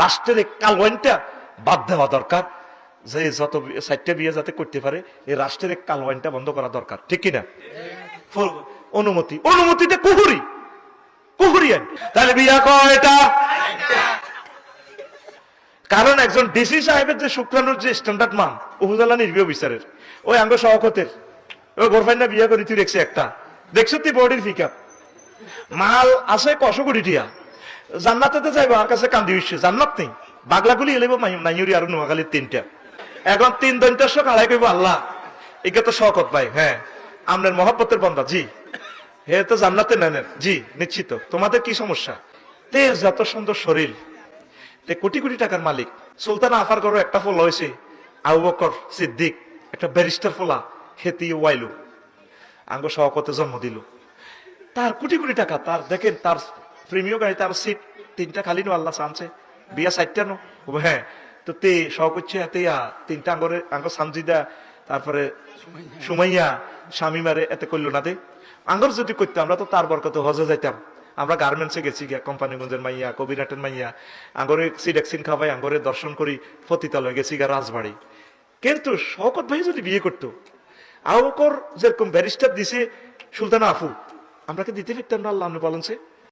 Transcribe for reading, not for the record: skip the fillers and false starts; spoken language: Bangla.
রাষ্ট্রের এই কালওয়াইনটা বাদ দেওয়া দরকার, যে যত 4টা বিয়ে যাতে করতে পারে এই রাষ্ট্রের এই কালওয়াইনটা বন্ধ করা দরকার, ঠিক কিনা? অনুমতিতে কুহুরি আইন। তাহলে বিয়া কয়টা? কারণ একজন ডিসি সাহেবের যে শুক্রাণুর যে স্ট্যান্ডার্ড মান উপজেলা নির্বাহী অফিসারের, ওই আঙ্গ সহকতের ওই গোরফাইনা বিয়া করি তুই দেখছি একটা, দেখছো তুই বডির ফিকা মাল আছে 100 কোটি টিয়া, জান্নাতে যাইবো আর কাছে কান্দি হইছে, জান্নাত নেই, বাগলাগুলি এলেব নাইয়ুরি আর নোয়াখালীর 3টা। এখন 3 দন্তের শোক আড়াই কইব আল্লাহ একে তো শকত ভাই, হ্যাঁ আপনার মহব্বতের বন্ধা, জি হে তো জান্নাতে নেন, জি নিশ্চিত। তোমাদের কি সমস্যা? তেজ যত সুন্দর শরীর, তে কোটি কোটি টাকার মালিক, সুলতান আফার করো একটা ফোলা হয়েছে, আবু বকর সিদ্দিক একটা ব্যারিস্টার ফোলা, হেতি ওয়াইলু আঙ্গ সহকতে জন্ম দিল, তার কোটি কোটি টাকা, তার দেখেন তার প্রেমীয় গাড়ি, তার সিট 3টা খালি নো আল্লাহ চানছে, বিয়া 4টা নো, হ্যাঁ তো তে শখ হচ্ছে 3টা আঙ্গরে আঙ্গ সামজিদা, তারপরে সুমাইয়া স্বামী মারে এতে করলো না দে, আঙ্গর যদি করতাম আমরা তো তার বরকত হজে যাইতাম, আমরা গার্মেন্টসে গেছি গিয়া, কোম্পানিগঞ্জের মাইয়া, কবিরাটের মাইয়া, আঙ্গরে সিডেক্সিন খাবাই, আঙ্গরে দর্শন করি, পতিতালয় গেছি গা রাজবাড়ি। কিন্তু শওকত ভাই যদি বিয়ে করতো, আবু বকর যেরকম ব্যারিস্টার দিছে সুলতানা আফু, আমরা কি দিতে পারতাম না? আল্লাহ আপনি বলেন সে